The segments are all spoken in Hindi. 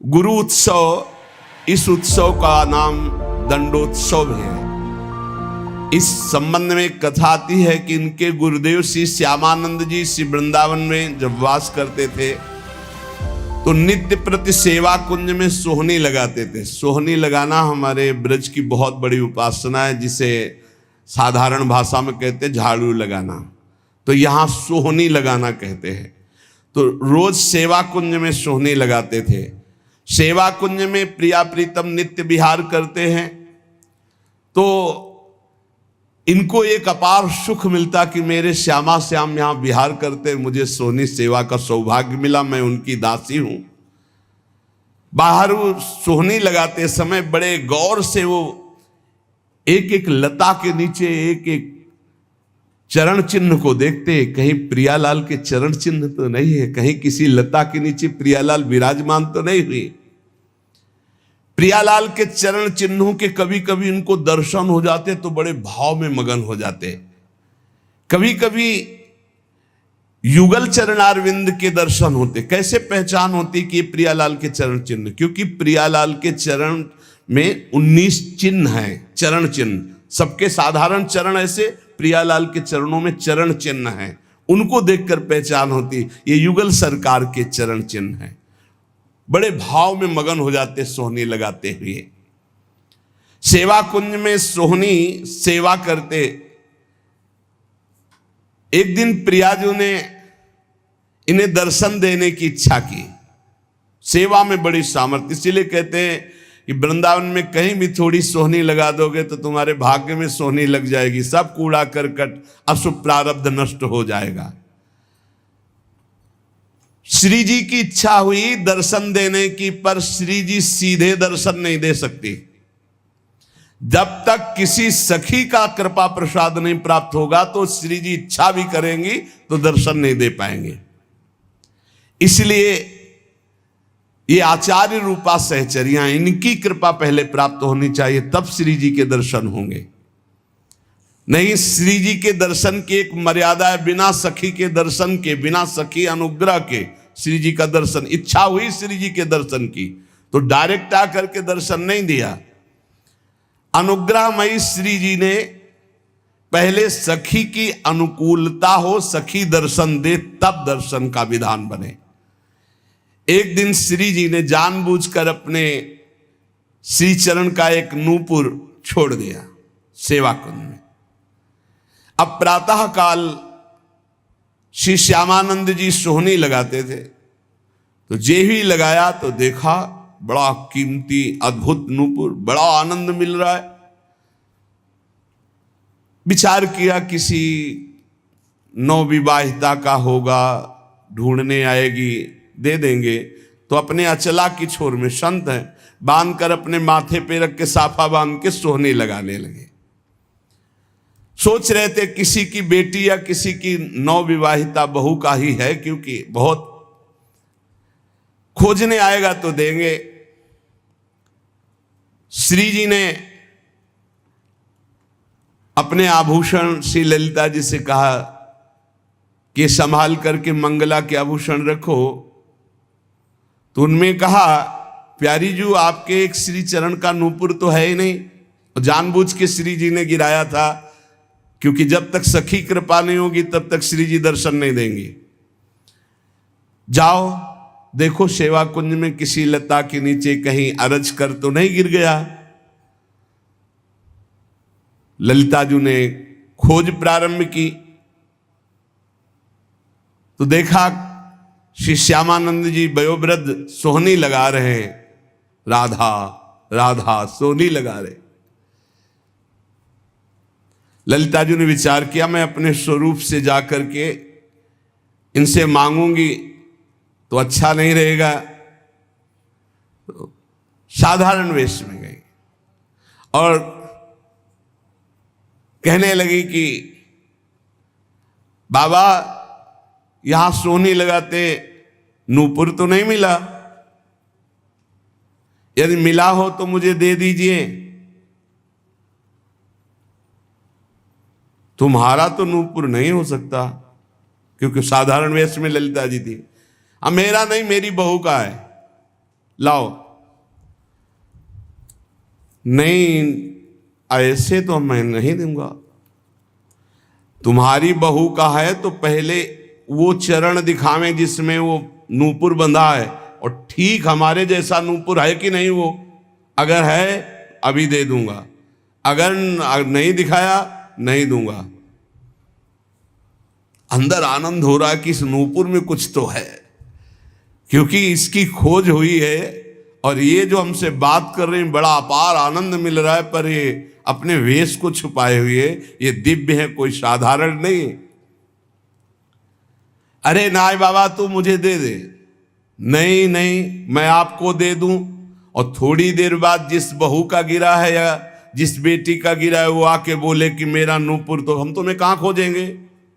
गुरु उत्सव, इस उत्सव का नाम दंडोत्सव है। इस संबंध में एक कथा आती है कि इनके गुरुदेव श्री श्यामानंद जी श्री वृंदावन में जब वास करते थे तो नित्य प्रति सेवा कुंज में सोहनी लगाते थे। सोहनी लगाना हमारे ब्रज की बहुत बड़ी उपासना है, जिसे साधारण भाषा में कहते हैं झाड़ू लगाना, तो यहाँ सोहनी लगाना कहते हैं। तो रोज सेवा कुंज में सोहनी लगाते थे। सेवा कुंज में प्रिया प्रीतम नित्य विहार करते हैं तो इनको एक अपार सुख मिलता कि मेरे श्यामा श्याम यहाँ विहार करते, मुझे सोहनी सेवा का सौभाग्य मिला, मैं उनकी दासी हूं। बाहर वो सोहनी लगाते समय बड़े गौर से वो एक एक लता के नीचे एक एक चरण चिन्ह को देखते, कहीं प्रियालाल के चरण चिन्ह तो नहीं है, कहीं किसी लता के नीचे प्रियालाल विराजमान तो नहीं हुई। प्रियालाल के चरण चिन्हों के कभी कभी उनको दर्शन हो जाते तो बड़े भाव में मगन हो जाते। कभी कभी युगल चरणारविंद के दर्शन होते। कैसे पहचान होती कि प्रियालाल के चरण चिन्ह? क्योंकि प्रियालाल के चरण में 19 चिन्ह हैं, चरण चिन्ह। सबके साधारण चरण ऐसे, प्रियालाल के चरणों में चरण चिन्ह हैं, उनको देखकर पहचान होती ये युगल सरकार के चरण चिन्ह हैं। बड़े भाव में मगन हो जाते सोहनी लगाते हुए। सेवा कुंज में सोहनी सेवा करते। एक दिन प्रियाजू ने इन्हें दर्शन देने की इच्छा की। सेवा में बड़ी सामर्थ्य, इसीलिए कहते हैं कि वृंदावन में कहीं भी थोड़ी सोहनी लगा दोगे तो तुम्हारे भाग्य में सोहनी लग जाएगी, सब कूड़ा करकट अशुभ प्रारब्ध नष्ट हो जाएगा। श्री जी की इच्छा हुई दर्शन देने की, पर श्री जी सीधे दर्शन नहीं दे सकती। जब तक किसी सखी का कृपा प्रसाद नहीं प्राप्त होगा तो श्री जी इच्छा भी करेंगी तो दर्शन नहीं दे पाएंगे। इसलिए ये आचार्य रूपा सहचरियां, इनकी कृपा पहले प्राप्त होनी चाहिए, तब श्री जी के दर्शन होंगे। नहीं, श्री जी के दर्शन की एक मर्यादा है, बिना सखी के दर्शन के, बिना सखी अनुग्रह के श्री जी का दर्शन। इच्छा हुई श्री जी के दर्शन की तो डायरेक्ट आकर के दर्शन नहीं दिया। अनुग्रहमयी श्री जी ने पहले सखी की अनुकूलता हो, सखी दर्शन दे, तब दर्शन का विधान बने। एक दिन श्री जी ने जानबूझकर अपने श्री चरण का एक नूपुर छोड़ दिया सेवा कुंज में। अब प्रातः काल श्री श्यामानंद जी सोहनी लगाते थे तो जे ही लगाया तो देखा बड़ा कीमती अद्भुत नूपुर, बड़ा आनंद मिल रहा है। विचार किया किसी नवविवाहिता का होगा, ढूंढने आएगी, दे देंगे। तो अपने अचला की छोर में संत है, बांध कर अपने माथे पे रख के साफा बांध के सोहनी लगाने लगे। सोच रहे थे किसी की बेटी या किसी की नवविवाहिता बहू का ही है, क्योंकि बहुत खोजने आएगा तो देंगे। श्री जी ने अपने आभूषण श्री ललिता जी से कहा कि संभाल करके मंगला के आभूषण रखो। तो उनमें कहा, प्यारी जी आपके एक श्री चरण का नूपुर तो है ही नहीं। जानबूझ के श्री जी ने गिराया था, क्योंकि जब तक सखी कृपा नहीं होगी तब तक श्री जी दर्शन नहीं देंगे। जाओ देखो सेवा कुंज में किसी लता के नीचे कहीं अरज कर तो नहीं गिर गया। ललिता जी ने खोज प्रारंभ की तो देखा श्री श्यामानंद जी वयोवृद्ध सोहनी लगा रहे हैं, राधा राधा सोहनी लगा रहे। ललिता जी ने विचार किया, मैं अपने स्वरूप से जाकर के इनसे मांगूंगी तो अच्छा नहीं रहेगा। तो साधारण वेश में गई और कहने लगी कि बाबा यहां सोहनी लगाते नूपुर तो नहीं मिला, यदि मिला हो तो मुझे दे दीजिए। तुम्हारा तो नूपुर नहीं हो सकता, क्योंकि साधारण वेश में ललिता जी थी। अब मेरा नहीं, मेरी बहू का है। लाओ। नहीं, ऐसे तो मैं नहीं दूंगा। तुम्हारी बहू का है तो पहले वो चरण दिखावें जिसमें वो नूपुर बंधा है, और ठीक हमारे जैसा नूपुर है कि नहीं वो, अगर है अभी दे दूंगा, अगर नहीं दिखाया नहीं दूंगा। अंदर आनंद हो रहा है कि इस नूपुर में कुछ तो है, क्योंकि इसकी खोज हुई है, और ये जो हमसे बात कर रहे हैं बड़ा अपार आनंद मिल रहा है, पर ये अपने वेश को छुपाए हुए ये दिव्य है, कोई साधारण नहीं। अरे नाय बाबा तू मुझे दे दे, नहीं नहीं मैं आपको दे दूं। और थोड़ी देर बाद जिस बहू का गिरा है या जिस बेटी का गिरा है वो आके बोले कि मेरा नूपुर, तो हम तुम्हें कहां खोजेंगे?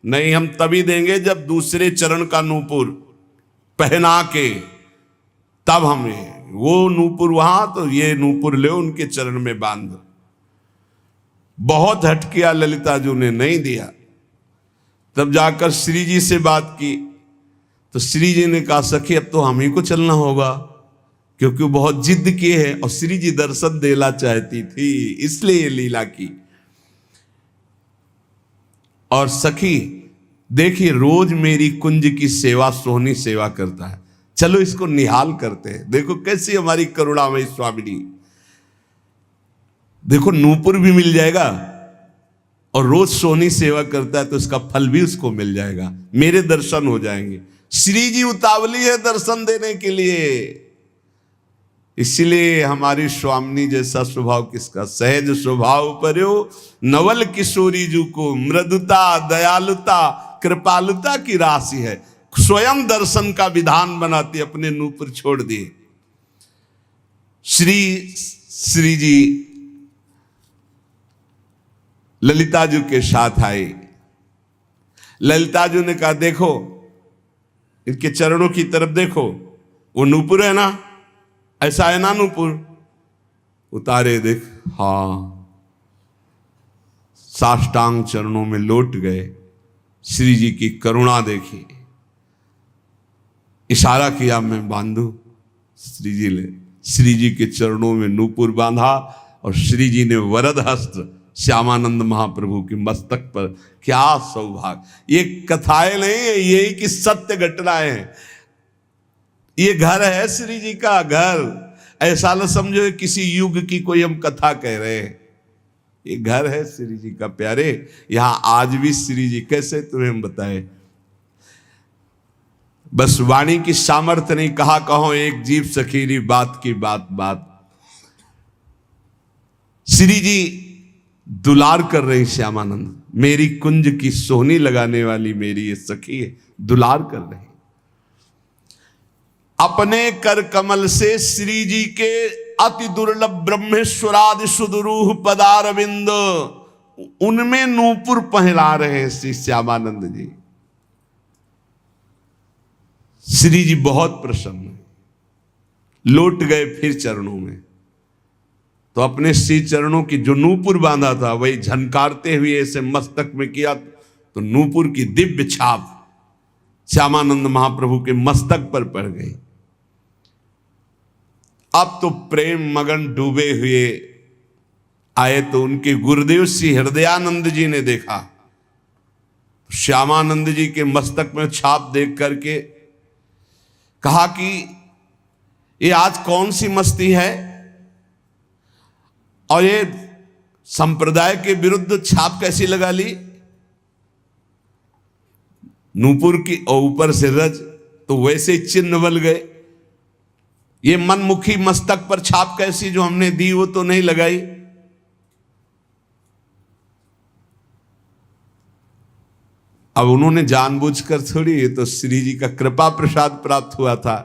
नहीं, हम तभी देंगे जब दूसरे चरण का नूपुर पहना के, तब हमें वो नूपुर वहां, तो ये नूपुर ले उनके चरण में बांध। बहुत हट किया ललिता जी ने, नहीं दिया। तब जाकर श्री जी से बात की तो श्री जी ने कहा सखी अब तो हम ही को चलना होगा, क्योंकि वो बहुत जिद किए है, और श्री जी दर्शन देना चाहती थी इसलिए ये लीला की। और सखी देखिए रोज मेरी कुंज की सेवा सोहनी सेवा करता है, चलो इसको निहाल करते हैं। देखो कैसी हमारी करुणामयी स्वामिनी, देखो नूपुर भी मिल जाएगा और रोज सोहनी सेवा करता है तो इसका फल भी उसको मिल जाएगा, मेरे दर्शन हो जाएंगे। श्री जी उतावली है दर्शन देने के लिए, इसलिए हमारी स्वामिनी जैसा स्वभाव किसका, सहज स्वभाव पर्यो नवल किशोरी जी को मृदुता दयालुता कृपालुता की राशि है। स्वयं दर्शन का विधान बनाती, अपने नूपुर छोड़ दिए। श्री जी ललिता जी के साथ आए। ललिता जी ने कहा देखो इनके चरणों की तरफ देखो, वो नूपुर है ना, ऐसा है ना नूपुर, उतारे देख, हाँ। साष्टांग चरणों में लौट गए, श्री जी की करुणा देखी, इशारा किया मैं बांधू। श्री जी के चरणों में नूपुर बांधा, और श्री जी ने वरद हस्त श्यामानंद महाप्रभु के मस्तक पर। क्या सौभाग्य! ये कथाएं नहीं है, यही की सत्य घटनाएं हैं। ये घर है श्री जी का घर, ऐसा न समझो किसी युग की कोई हम कथा कह रहे हैं। ये घर है श्री जी का प्यारे, यहां आज भी श्री जी कैसे तुम्हें हम बताए, बस वाणी की सामर्थ्य नहीं, कहा कहो एक जीव सखीरी बात की बात बात। श्री जी दुलार कर रही श्यामानंद, मेरी कुंज की सोहनी लगाने वाली मेरी ये सखी है, दुलार कर रही। अपने कर कमल से श्री जी के अति दुर्लभ ब्रह्मेश्वरादि सुदरूह पदारविंद, उनमें नूपुर पहला रहे श्री श्यामानंद जी। श्री जी बहुत प्रसन्न, लौट गए फिर चरणों में, तो अपने श्री चरणों की जो नूपुर बांधा था वही झनकारते हुए ऐसे मस्तक में किया, तो नूपुर की दिव्य छाप श्यामानंद महाप्रभु के मस्तक पर पड़ गई। अब तो प्रेम मगन डूबे हुए आए, तो उनके गुरुदेव श्री हृदयानंद जी ने देखा, श्यामानंद जी के मस्तक में छाप देख करके कहा कि ये आज कौन सी मस्ती है, और ये संप्रदाय के विरुद्ध छाप कैसी लगा ली, नूपुर की और ऊपर से रज, तो वैसे चिन्ह बल गए। ये मनमुखी मस्तक पर छाप कैसी जो हमने दी वो तो नहीं लगाई। अब उन्होंने जानबूझकर थोड़ी, ये तो श्री जी का कृपा प्रसाद प्राप्त हुआ था।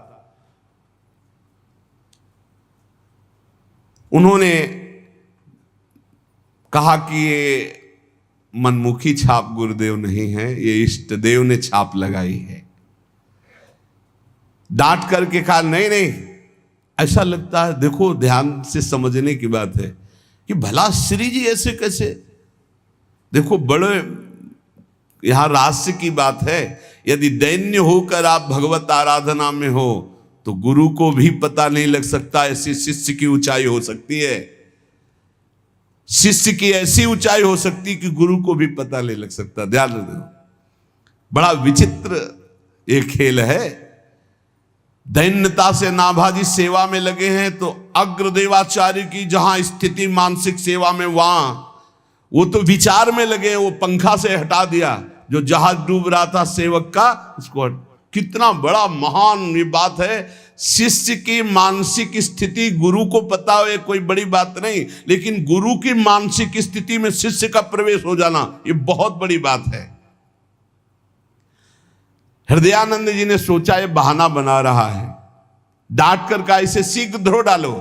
उन्होंने कहा कि ये मनमुखी छाप गुरुदेव नहीं है, ये इष्ट देव ने छाप लगाई है। डांट करके कहा नहीं नहीं, ऐसा लगता है, देखो ध्यान से समझने की बात है कि भला श्री जी ऐसे कैसे, देखो बड़े यहां रहस्य की बात है। यदि दैन्य होकर आप भगवत आराधना में हो तो गुरु को भी पता नहीं लग सकता, ऐसी शिष्य की ऊंचाई हो सकती है। शिष्य की ऐसी ऊंचाई हो सकती कि गुरु को भी पता नहीं लग सकता। ध्यान रखो, बड़ा विचित्र ये खेल है। दैन्यता से नाभाजी सेवा में लगे हैं, तो अग्रदेवाचार्य की जहां स्थिति मानसिक सेवा में, वहां वो तो विचार में लगे, वो पंखा से हटा दिया जो जहाज डूब रहा था सेवक का, उसको। कितना बड़ा महान ये बात है। शिष्य की मानसिक स्थिति गुरु को पता हो, ये कोई बड़ी बात नहीं, लेकिन गुरु की मानसिक स्थिति में शिष्य का प्रवेश हो जाना, ये बहुत बड़ी बात है। हृदयानंद जी ने सोचा ये बहाना बना रहा है, डांट कर का इसे शीघ्र धो डालो,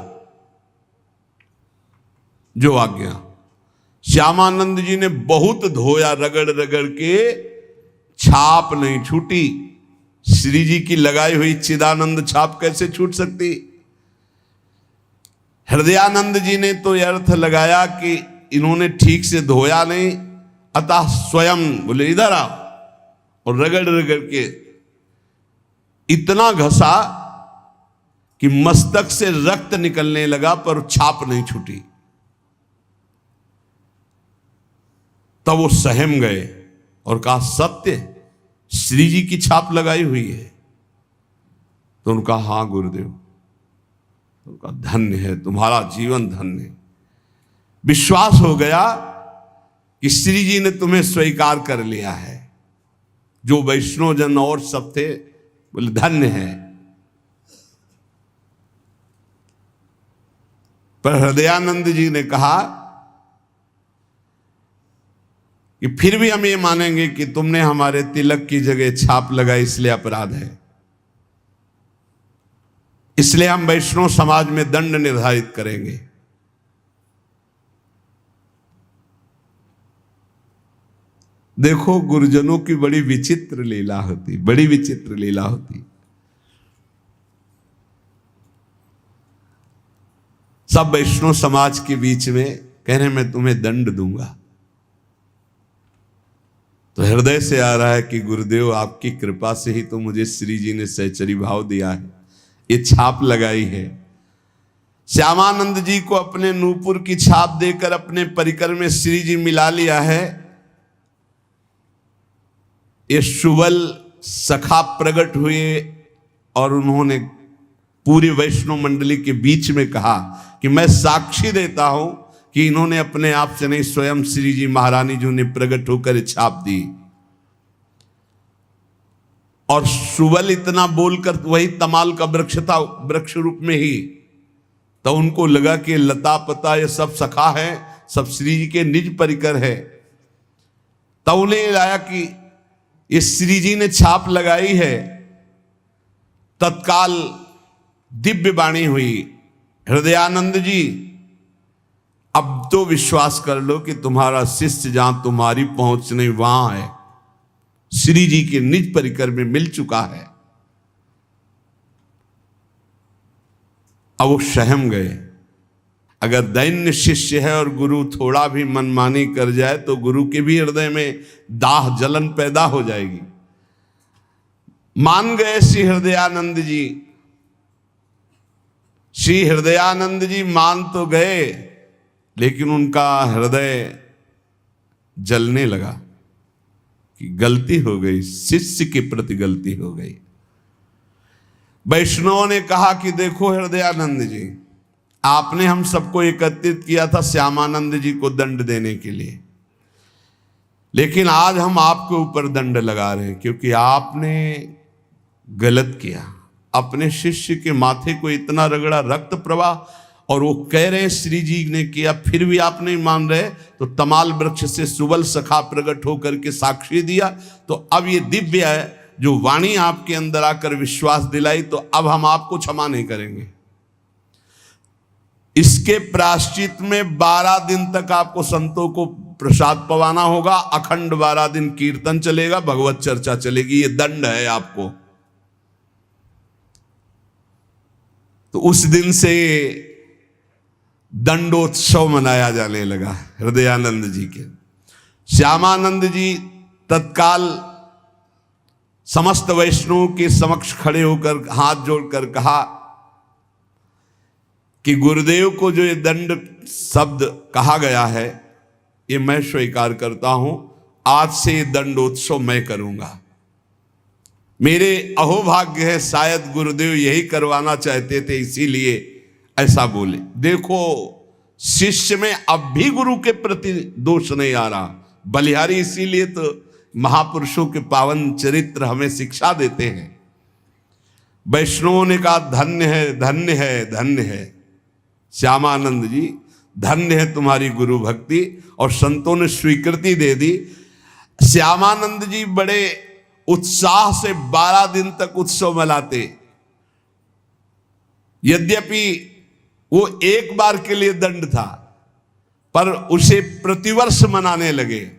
जो आज्ञा। श्यामानंद जी ने बहुत धोया, रगड़ रगड़ के, छाप नहीं छूटी। श्री जी की लगाई हुई चिदानंद छाप कैसे छूट सकती। हृदयानंद जी ने तो यह अर्थ लगाया कि इन्होंने ठीक से धोया नहीं, अतः स्वयं बोले इधर आओ, और रगड़ रगड़ के इतना घसा कि मस्तक से रक्त निकलने लगा, पर छाप नहीं छूटी। तब वो सहम गए और कहा सत्य, श्री जी की छाप लगाई हुई है। तो उनका हाँ गुरुदेव। तो उनका धन्य है, तुम्हारा जीवन धन्य। विश्वास हो गया कि श्री जी ने तुम्हें स्वीकार कर लिया है। जो वैष्णव जन और सब थे बोले धन्य है। पर हृदयानंद जी ने कहा कि फिर भी हम ये मानेंगे कि तुमने हमारे तिलक की जगह छाप लगाई, इसलिए अपराध है। इसलिए हम वैष्णव समाज में दंड निर्धारित करेंगे। देखो, गुरुजनों की बड़ी विचित्र लीला होती, बड़ी विचित्र लीला होती। सब वैष्णव समाज के बीच में कह रहे मैं तुम्हें दंड दूंगा। तो हृदय से आ रहा है कि गुरुदेव आपकी कृपा से ही तो मुझे श्री जी ने सहचरी भाव दिया है, ये छाप लगाई है। श्यामानंद जी को अपने नूपुर की छाप देकर अपने परिकर में श्री जी मिला लिया है। ये सुबल सखा प्रकट हुए और उन्होंने पूरी वैष्णव मंडली के बीच में कहा कि मैं साक्षी देता हूं कि इन्होंने अपने आप से नहीं, स्वयं श्री जी महारानी जी ने प्रकट होकर छाप दी। और सुबल इतना बोलकर, वही तमाल का वृक्ष था, वृक्ष रूप में ही, तो उनको लगा कि लता पता ये सब सखा है, सब श्री जी के निज परिकर है। तब उन्हें लाया कि ये श्री जी ने छाप लगाई है। तत्काल दिव्य वाणी हुई, हृदयानंद जी अब तो विश्वास कर लो कि तुम्हारा शिष्य जहां तुम्हारी पहुंच नहीं वहां है, श्री जी के निज परिकर में मिल चुका है। अब वो सहम गए। अगर दैन्य शिष्य है और गुरु थोड़ा भी मनमानी कर जाए तो गुरु के भी हृदय में दाह जलन पैदा हो जाएगी। मान गए श्री हृदयानंद जी। श्री हृदयानंद जी मान तो गए, लेकिन उनका हृदय जलने लगा कि गलती हो गई, शिष्य के प्रति गलती हो गई। वैष्णवों ने कहा कि देखो हृदयानंद जी, आपने हम सबको एकत्रित किया था श्यामानंद जी को दंड देने के लिए, लेकिन आज हम आपके ऊपर दंड लगा रहे हैं क्योंकि आपने गलत किया। अपने शिष्य के माथे को इतना रगड़ा, रक्त प्रवाह, और वो कह रहे हैं श्री जी ने किया, फिर भी आप नहीं मान रहे। तो तमाल वृक्ष से सुबल सखा प्रकट होकर के साक्षी दिया। तो अब ये दिव्य है जो वाणी आपके अंदर आकर विश्वास दिलाई, तो अब हम आपको क्षमा नहीं करेंगे। इसके प्रायश्चित में 12 दिन तक आपको संतों को प्रसाद पवाना होगा, अखंड 12 दिन कीर्तन चलेगा, भगवत चर्चा चलेगी। ये दंड है आपको। तो उस दिन से दंडोत्सव मनाया जाने लगा हृदयानंद जी के। श्यामानंद जी तत्काल समस्त वैष्णवों के समक्ष खड़े होकर हाथ जोड़कर कहा कि गुरुदेव को जो ये दंड शब्द कहा गया है ये मैं स्वीकार करता हूं, आज से ये दंडोत्सव मैं करूंगा। मेरे अहोभाग्य है, शायद गुरुदेव यही करवाना चाहते थे इसीलिए ऐसा बोले। देखो शिष्य में अब भी गुरु के प्रति दोष नहीं आ रहा। बलिहारी इसीलिए तो महापुरुषों के पावन चरित्र हमें शिक्षा देते हैं। वैष्णवों ने कहा धन्य है, धन्य है, धन्य है श्यामानंद जी, धन्य है तुम्हारी गुरु भक्ति। और संतों ने स्वीकृति दे दी। श्यामानंद जी बड़े उत्साह से 12 दिन तक उत्सव मनाते। यद्यपि वो एक बार के लिए दंड था, पर उसे प्रतिवर्ष मनाने लगे।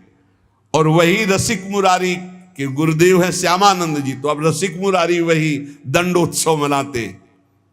और वही रसिक मुरारी के गुरुदेव है श्यामानंद जी, तो अब रसिक मुरारी वही दंडोत्सव मनाते।